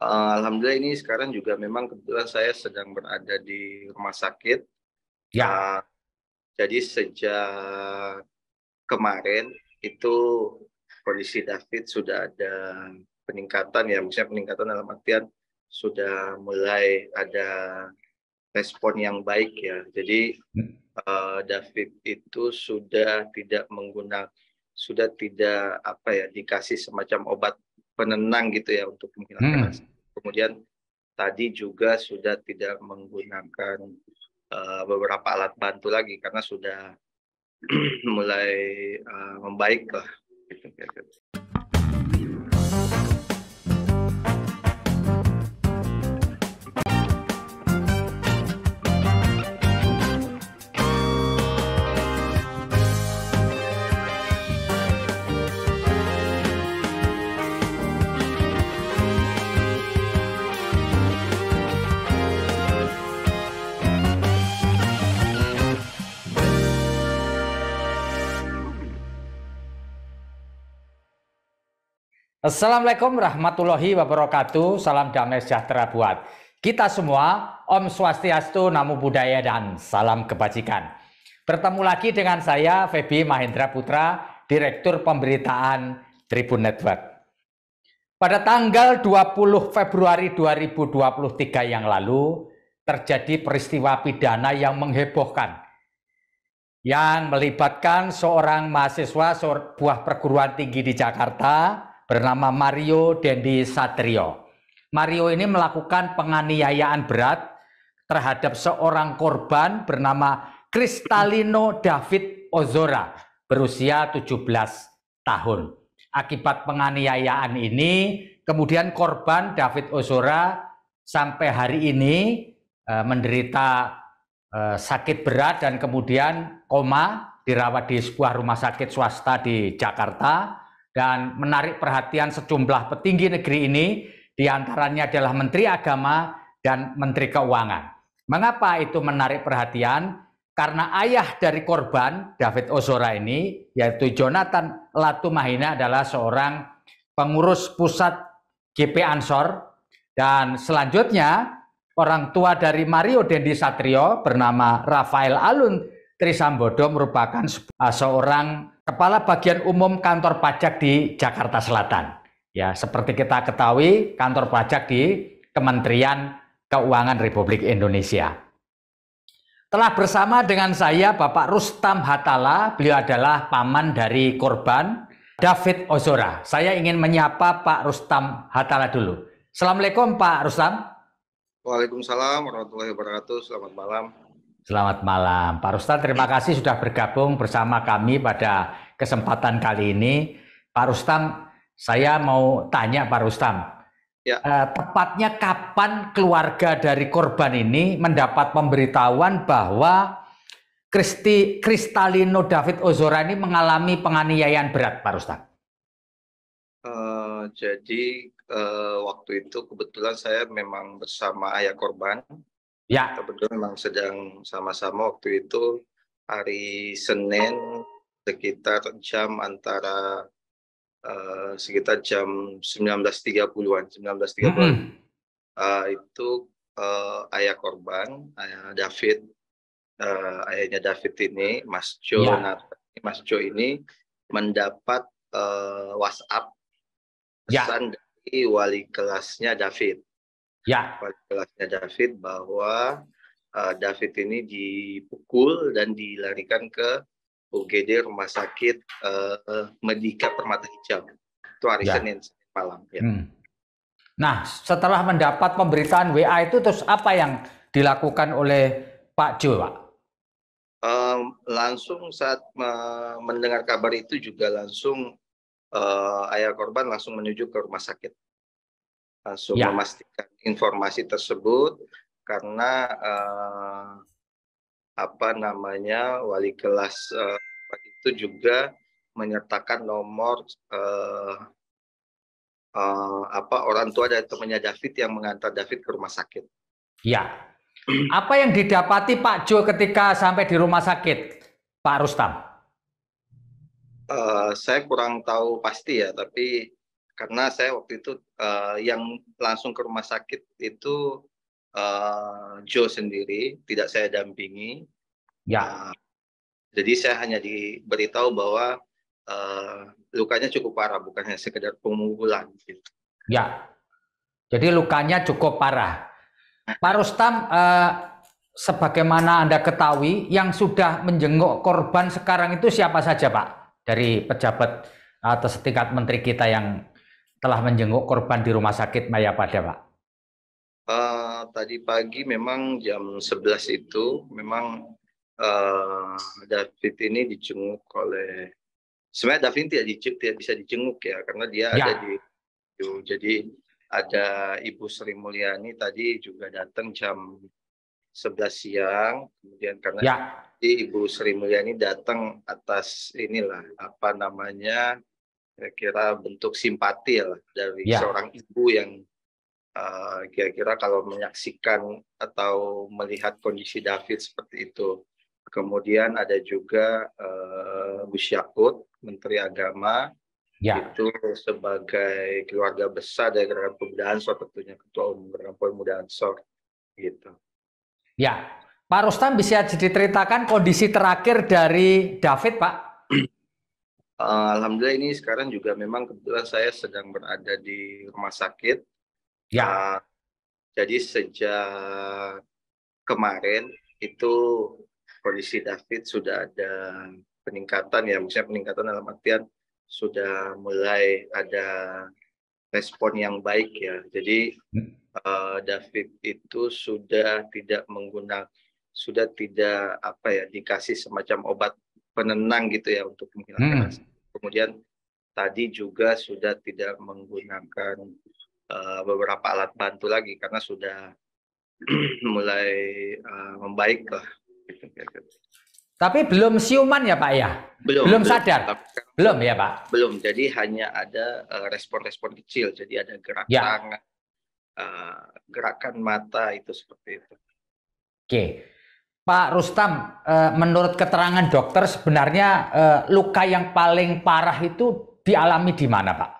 Alhamdulillah ini sekarang juga memang kebetulan saya sedang berada di rumah sakit. Ya, Uh, jadi sejak kemarin itu kondisi David sudah ada peningkatan ya, maksudnya peningkatan dalam artian sudah mulai ada respon yang baik ya. Jadi David itu sudah tidak apa ya dikasih semacam obat penenang gitu ya untuk menghilangkan rasa. hmm. Kemudian tadi juga sudah tidak menggunakan beberapa alat bantu lagi karena sudah mulai membaik lah. Gitu. Assalamualaikum warahmatullahi wabarakatuh. Salam damai sejahtera buat kita semua. Om Swastiastu, Namo Buddhaya, dan salam kebajikan. Bertemu lagi dengan saya, Feby Mahendra Putra, Direktur Pemberitaan Tribun Network. Pada tanggal 20 Februari 2023 yang lalu, terjadi peristiwa pidana yang menghebohkan, yang melibatkan seorang mahasiswa sebuah perguruan tinggi di Jakarta bernama Mario Dendi Satrio. Mario ini melakukan penganiayaan berat terhadap seorang korban bernama Kristalino David Ozora berusia 17 tahun. Akibat penganiayaan ini, kemudian korban David Ozora sampai hari ini menderita sakit berat dan kemudian koma, dirawat di sebuah rumah sakit swasta di Jakarta. Dan menarik perhatian sejumlah petinggi negeri ini, diantaranya adalah Menteri Agama dan Menteri Keuangan. Mengapa itu menarik perhatian? Karena ayah dari korban David Ozora ini, yaitu Jonathan Latumahina, adalah seorang pengurus pusat GP Ansor, dan selanjutnya orang tua dari Mario Dendi Satrio bernama Rafael Alun Trisambodo merupakan seorang kepala bagian umum kantor pajak di Jakarta Selatan. Ya, seperti kita ketahui, kantor pajak di Kementerian Keuangan Republik Indonesia. Telah bersama dengan saya Bapak Rustam Hatala, beliau adalah paman dari korban David Ozora. Saya ingin menyapa Pak Rustam Hatala dulu. Assalamualaikum Pak Rustam. Waalaikumsalam warahmatullahi wabarakatuh. Selamat malam. Selamat malam Pak Rustam, terima kasih sudah bergabung bersama kami pada kesempatan kali ini. Pak Rustam, saya mau tanya Pak Rustam, ya. Tepatnya kapan keluarga dari korban ini mendapat pemberitahuan bahwa Kristalino David Ozora ini mengalami penganiayaan berat, Pak Rustam? Jadi waktu itu kebetulan saya memang bersama ayah korban. Ya. Kebetulan memang sedang sama-sama waktu itu hari Senin sekitar jam antara sekitar jam 19.30-an. Itu ayah korban, ayah David, ayahnya David ini, Mas Jo, ya. Mas Jo ini mendapat WhatsApp pesan dari wali kelasnya David. Ya. Wali kelasnya David bahwa David ini dipukul dan dilarikan ke UGD Rumah Sakit Medika Permata Hijau. Itu hari Senin malam. Ya. Nah, setelah mendapat pemberitaan WA itu, terus apa yang dilakukan oleh Pak Jo, Pak? Langsung saat mendengar kabar itu juga langsung ayah korban langsung menuju ke rumah sakit. Langsung memastikan informasi tersebut karena wali kelas itu juga menyertakan nomor orang tua dari temannya David yang mengantar David ke rumah sakit. Ya. Apa yang didapati Pak Jo ketika sampai di rumah sakit, Pak Rustam? Saya kurang tahu pasti ya, tapi karena saya waktu itu yang langsung ke rumah sakit itu Joe sendiri, tidak saya dampingi. Ya. Jadi saya hanya diberitahu bahwa lukanya cukup parah, bukan hanya sekedar pemukulan. Gitu. Ya. Jadi lukanya cukup parah. Pak Rustam, sebagaimana Anda ketahui, yang sudah menjenguk korban sekarang itu siapa saja, Pak? Dari pejabat atau setingkat menteri kita yang telah menjenguk korban di Rumah Sakit Mayapada, Pak? Tadi pagi memang jam 11 itu memang David ini dijenguk oleh, sebenarnya David tidak bisa dijenguk ya, karena dia ada di, jadi ada Ibu Sri Mulyani tadi juga datang jam 11 siang, kemudian karena Ibu Sri Mulyani datang atas inilah apa namanya, kira-kira bentuk simpati lah dari seorang ibu yang kira-kira kalau menyaksikan atau melihat kondisi David seperti itu. Kemudian ada juga Gus Yakut, Menteri Agama, itu sebagai keluarga besar dari Gerakan Pemuda Ansor, tentunya Ketua Umum Gerakan Pemuda Ansor, gitu. Ya, Pak Rustam bisa diceritakan kondisi terakhir dari David, Pak? Alhamdulillah ini sekarang juga memang kebetulan saya sedang berada di rumah sakit. Ya. Jadi sejak kemarin itu kondisi David sudah ada peningkatan ya, maksudnya peningkatan dalam artian sudah mulai ada respon yang baik ya. Jadi David itu sudah tidak dikasih semacam obat penenang gitu ya untuk menghilangkan rasa. Kemudian tadi juga sudah tidak menggunakan beberapa alat bantu lagi karena sudah mulai membaik lah. Tapi belum siuman ya Pak ya? Belum sadar? Belum ya Pak? Belum, jadi hanya ada respon-respon kecil, jadi ada gerak tangan, gerakan mata itu seperti itu. Oke, Pak Rustam, menurut keterangan dokter sebenarnya luka yang paling parah itu dialami di mana Pak?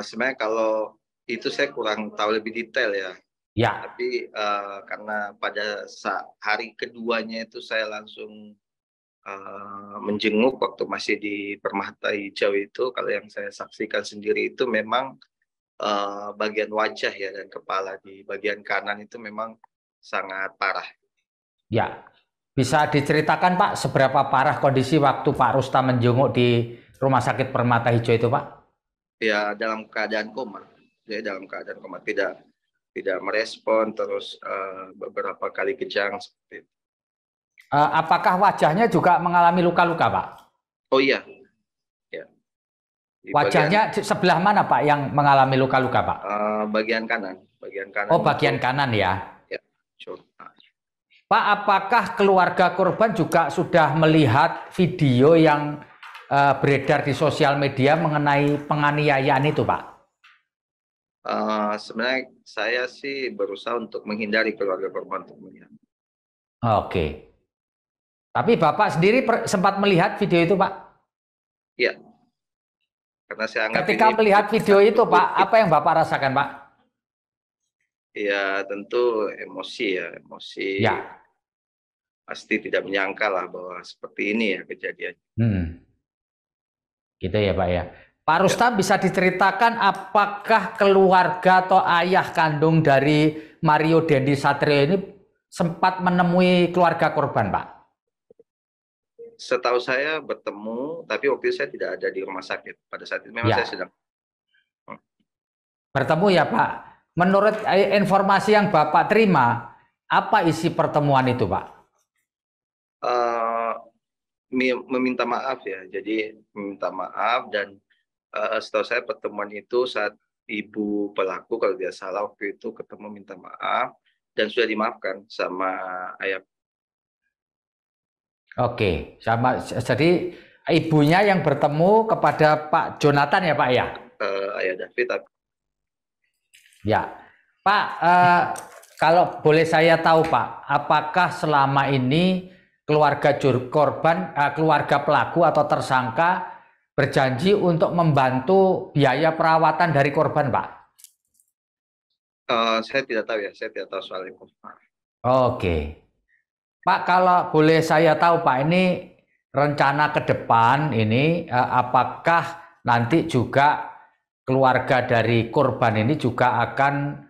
Sebenarnya kalau itu saya kurang tahu lebih detail ya. Tapi karena pada hari keduanya itu saya langsung menjenguk waktu masih di Permata Hijau itu, kalau yang saya saksikan sendiri itu memang bagian wajah ya dan kepala di bagian kanan itu memang sangat parah. Ya, bisa diceritakan Pak seberapa parah kondisi waktu Pak Rustam menjenguk di Rumah Sakit Permata Hijau itu Pak? Ya dalam keadaan koma, jadi dalam keadaan koma, tidak merespon, terus beberapa kali kejang seperti itu. Apakah wajahnya juga mengalami luka-luka Pak? Oh iya. Ya. Wajahnya sebelah mana Pak yang mengalami luka-luka Pak? Bagian kanan. Oh bagian kanan ya. Ya. Pak, apakah keluarga korban juga sudah melihat video yang beredar di sosial media mengenai penganiayaan itu Pak? Sebenarnya saya sih berusaha untuk menghindari keluarga korban untuk melihat. Oke. Tapi Bapak sendiri sempat melihat video itu Pak? Iya. Karena saya anggap ketika melihat video itu Pak, apa yang Bapak rasakan Pak? Ya tentu emosi ya, emosi. Ya. Pasti tidak menyangka lah bahwa seperti ini ya kejadian. Gitu ya Pak ya. Pak Rustam bisa diceritakan apakah keluarga atau ayah kandung dari Mario Dendi Satrio ini sempat menemui keluarga korban Pak? Setahu saya bertemu, tapi waktu itu saya tidak ada di rumah sakit. Pada saat itu memang saya sedang bertemu ya Pak. Menurut informasi yang Bapak terima, apa isi pertemuan itu Pak? Meminta maaf ya. Jadi meminta maaf dan setahu saya pertemuan itu saat ibu pelaku kalau tidak salah waktu itu ketemu minta maaf dan sudah dimaafkan sama ayah. Oke, sama. Jadi ibunya yang bertemu kepada Pak Jonathan ya Pak ya? Ayah David. Ya, Pak. Kalau boleh saya tahu Pak, apakah selama ini keluarga korban, keluarga pelaku atau tersangka berjanji untuk membantu biaya perawatan dari korban, Pak? Saya tidak tahu ya, saya tidak tahu soal itu. Oke. Pak, kalau boleh saya tahu Pak, ini rencana ke depan ini apakah nanti juga keluarga dari korban ini juga akan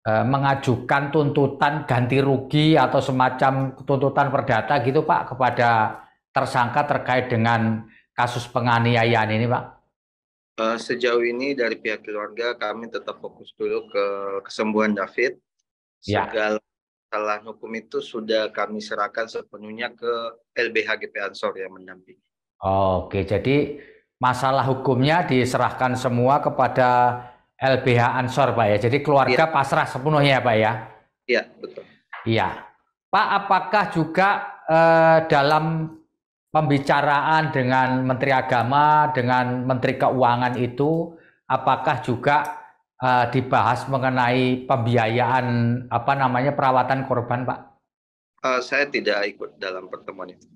mengajukan tuntutan ganti rugi atau semacam tuntutan perdata gitu Pak kepada tersangka terkait dengan kasus penganiayaan ini Pak? Sejauh ini dari pihak keluarga kami tetap fokus dulu ke kesembuhan David. Ya. Segala kesalahan hukum itu sudah kami serahkan sepenuhnya ke LBH GP Ansor yang mendampingi. Oke, jadi masalah hukumnya diserahkan semua kepada LBH Ansor Pak ya. Jadi keluarga pasrah sepenuhnya ya Pak ya. Iya, betul. Iya. Pak, apakah juga dalam pembicaraan dengan Menteri Agama, dengan Menteri Keuangan itu, apakah juga dibahas mengenai pembiayaan perawatan korban, Pak? Saya tidak ikut dalam pertemuan itu.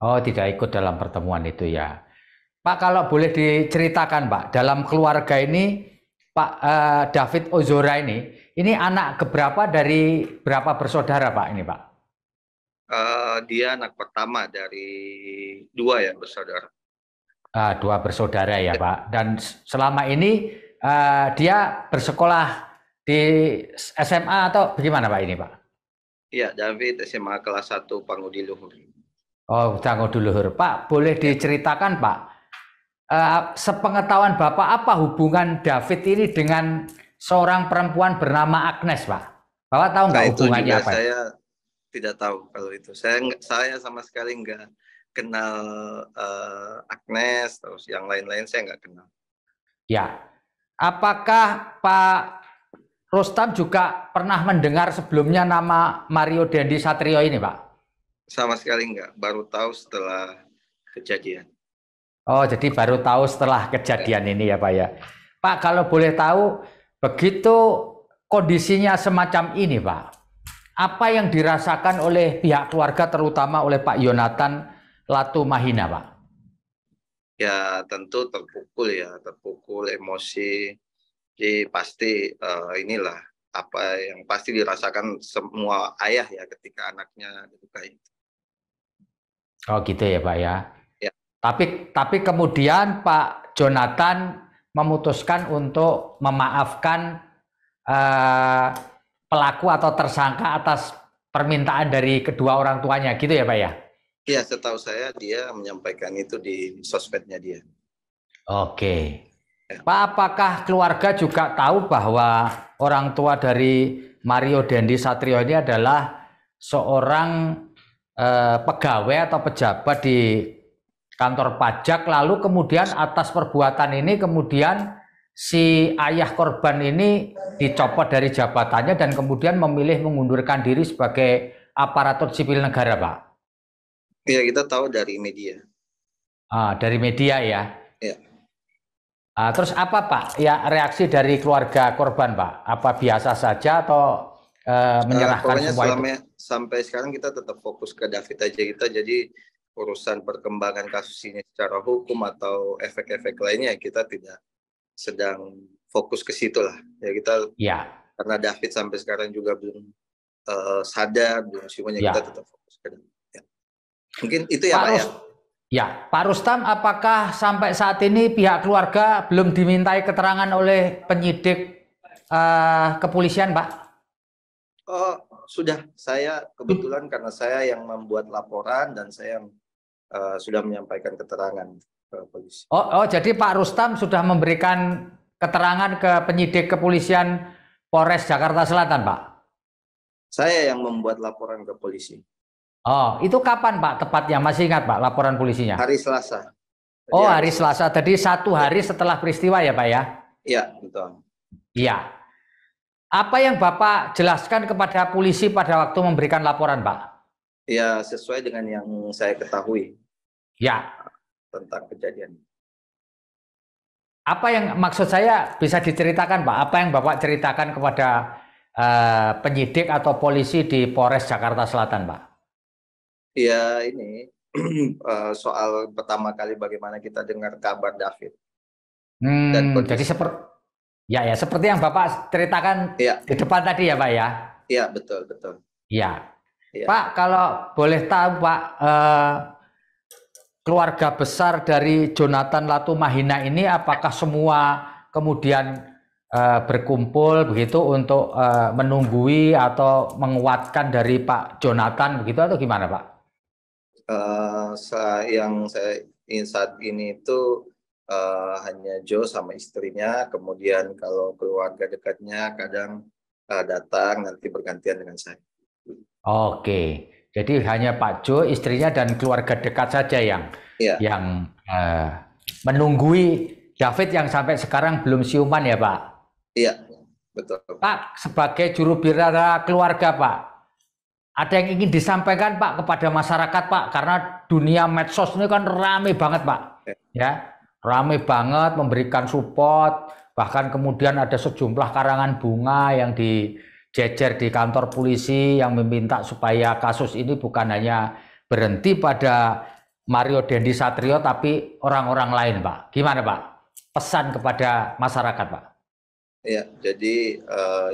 Oh, tidak ikut dalam pertemuan itu ya. Pak, kalau boleh diceritakan, Pak, dalam keluarga ini, Pak David Ozora ini anak keberapa dari berapa bersaudara, Pak, ini, Pak? Dia anak pertama dari 2 ya bersaudara. 2 bersaudara ya, Pak. Dan selama ini dia bersekolah di SMA atau bagaimana, Pak, ini, Pak? Iya, David SMA kelas 1 Pangudi Luhur. Oh, Pangudi Luhur. Pak, boleh diceritakan, Pak, sepengetahuan Bapak apa hubungan David ini dengan seorang perempuan bernama Agnes, Pak? Bapak tahu nggak hubungannya apa? Saya tidak tahu kalau itu. Saya sama sekali nggak kenal Agnes, terus yang lain-lain saya nggak kenal. Ya, apakah Pak Rustam juga pernah mendengar sebelumnya nama Mario Dendi Satrio ini, Pak? Sama sekali nggak, baru tahu setelah kejadian. Oh, jadi baru tahu setelah kejadian ini ya Pak ya. Pak, kalau boleh tahu, begitu kondisinya semacam ini Pak, apa yang dirasakan oleh pihak keluarga terutama oleh Pak Yonatan Latumahina, Pak? Ya tentu terpukul emosi. Jadi pasti inilah apa yang pasti dirasakan semua ayah ya ketika anaknya dilukai. Oh gitu ya Pak ya. Ya. Tapi kemudian Pak Jonathan memutuskan untuk memaafkan pelaku atau tersangka atas permintaan dari kedua orang tuanya, gitu ya Pak ya? Iya, setahu saya dia menyampaikan itu di sosmednya dia. Oke. Pak, apakah keluarga juga tahu bahwa orang tua dari Mario Dendi Satrio ini adalah seorang pegawai atau pejabat di kantor pajak, lalu kemudian atas perbuatan ini kemudian si ayah korban ini dicopot dari jabatannya dan kemudian memilih mengundurkan diri sebagai aparatur sipil negara, Pak? Iya, kita tahu dari media. Dari media ya? Ya. Terus apa Pak ya reaksi dari keluarga korban, Pak? Apa biasa saja atau menyerahkan semua itu? Sampai sekarang kita tetap fokus ke David aja kita, jadi urusan perkembangan kasus ini secara hukum atau efek-efek lainnya kita tidak sedang fokus ke situ lah ya kita. Ya. Karena David sampai sekarang juga belum sadar, belum semuanya, kita tetap fokus ke David. Ya. Mungkin itu ya Pak ya. Ya, Pak Rustam, apakah sampai saat ini pihak keluarga belum dimintai keterangan oleh penyidik kepolisian, Pak? Oh, sudah. Saya kebetulan karena saya yang membuat laporan dan saya sudah menyampaikan keterangan ke polisi. Oh, jadi Pak Rustam sudah memberikan keterangan ke penyidik kepolisian Polres Jakarta Selatan, Pak? Saya yang membuat laporan ke polisi. Oh, itu kapan Pak tepatnya? Masih ingat Pak laporan polisinya? Hari Selasa. Jadi hari Selasa. Tadi 1 hari setelah peristiwa ya Pak ya? Iya, betul. Iya. Apa yang Bapak jelaskan kepada polisi pada waktu memberikan laporan, Pak? Ya, sesuai dengan yang saya ketahui. Ya. Tentang kejadian. Apa yang maksud saya bisa diceritakan, Pak? Apa yang Bapak ceritakan kepada penyidik atau polisi di Polres Jakarta Selatan, Pak? Ya, ini soal pertama kali bagaimana kita dengar kabar David dan Jadi seperti yang Bapak ceritakan di depan tadi ya Pak ya. Iya, betul betul. Iya. Pak, kalau boleh tahu Pak, keluarga besar dari Jonathan Latumahina ini apakah semua kemudian berkumpul begitu untuk menunggui atau menguatkan dari Pak Jonathan begitu atau gimana Pak? Yang saya saat ini itu hanya Joe sama istrinya, kemudian kalau keluarga dekatnya kadang datang, nanti bergantian dengan saya. Oke, jadi hanya Pak Joe, istrinya dan keluarga dekat saja yang menunggui David yang sampai sekarang belum siuman ya Pak? Iya, betul. Pak, sebagai juru bicara keluarga Pak, ada yang ingin disampaikan Pak kepada masyarakat Pak, karena dunia medsos ini kan rame banget Pak, ya, rame banget memberikan support, bahkan kemudian ada sejumlah karangan bunga yang dijejer di kantor polisi yang meminta supaya kasus ini bukan hanya berhenti pada Mario Dendi Satrio tapi orang-orang lain Pak. Gimana Pak? Pesan kepada masyarakat Pak. Ya, jadi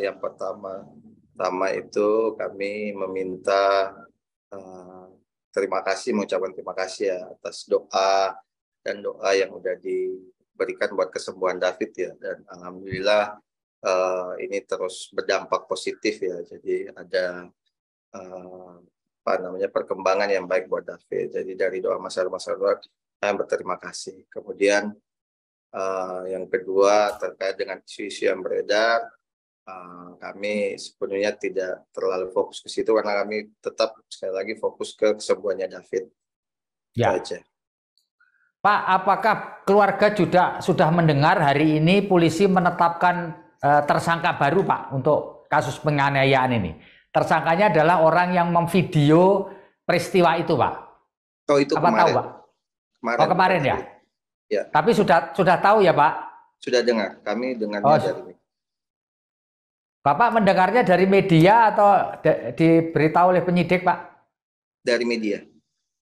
yang pertama itu kami meminta mengucapkan terima kasih ya atas doa yang sudah diberikan buat kesembuhan David ya, dan alhamdulillah ini terus berdampak positif ya. Jadi ada perkembangan yang baik buat David. Jadi dari doa masyarakat saya berterima kasih. Kemudian yang kedua terkait dengan isu-isu yang beredar, kami sepenuhnya tidak terlalu fokus ke situ karena kami tetap sekali lagi fokus ke kesembuhannya David. Ya. Aja. Pak, apakah keluarga sudah mendengar hari ini polisi menetapkan tersangka baru Pak untuk kasus penganiayaan ini? Tersangkanya adalah orang yang memvideo peristiwa itu Pak. Oh itu apa kemarin. Tahu Pak? Kemarin ya? Ya. Tapi sudah tahu ya Pak? Sudah dengar, kami dengarnya dari Bapak mendengarnya dari media atau diberitahu oleh penyidik Pak? Dari media.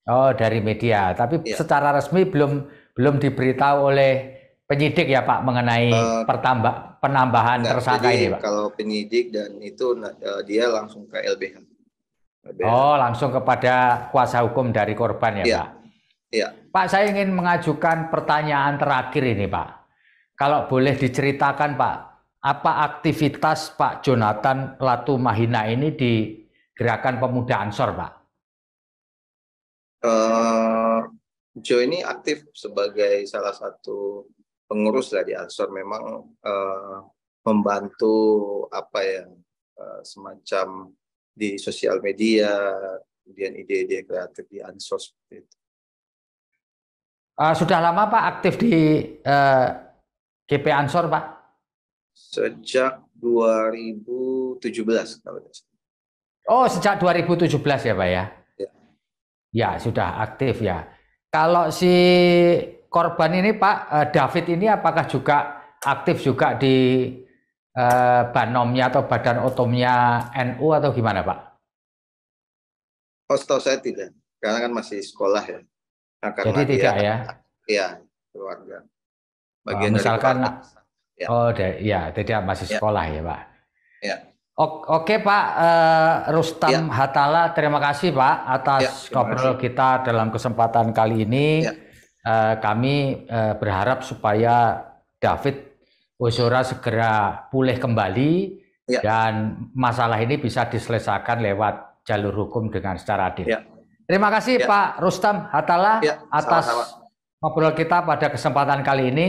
Oh dari media, tapi secara resmi belum diberitahu oleh penyidik ya Pak mengenai penambahan tersangka ini Pak? Kalau penyidik dan itu dia langsung ke LBH. Oh langsung kepada kuasa hukum dari korban ya Pak? Iya. Pak, saya ingin mengajukan pertanyaan terakhir ini Pak. Kalau boleh diceritakan Pak, apa aktivitas Pak Jonathan Latumahina ini di Gerakan Pemuda Ansor Pak? Joe ini aktif sebagai salah satu pengurus di Ansor, memang membantu semacam di sosial media, kemudian ide-ide kreatif di Ansor seperti itu. Sudah lama Pak aktif di GP Ansor Pak? Sejak 2017 kalau tidak salah. Oh sejak 2017 ya Pak ya? Ya sudah aktif ya. Kalau si korban ini Pak David ini apakah juga aktif juga di Banomnya atau Badan Otomnya NU atau gimana Pak? Oh setahu saya tidak, karena kan masih sekolah ya. Nah, jadi tidak ya? Iya, keluarga. Bagian misalkan, tidak masih sekolah ya Pak. Ya. Oke Pak Rustam Hatala, terima kasih Pak atas ngobrol kita dalam kesempatan kali ini. Kami berharap supaya David Ozora segera pulih kembali dan masalah ini bisa diselesaikan lewat jalur hukum dengan secara adil. Terima kasih Pak Rustam Hatala atas ngobrol kita pada kesempatan kali ini.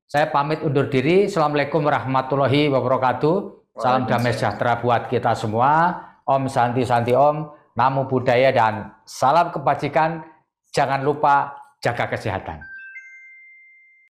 Saya pamit undur diri. Assalamualaikum warahmatullahi wabarakatuh. Salam damai sejahtera buat kita semua. Om Santi Santi Om, Namo Buddhaya dan salam kebajikan. Jangan lupa jaga kesehatan.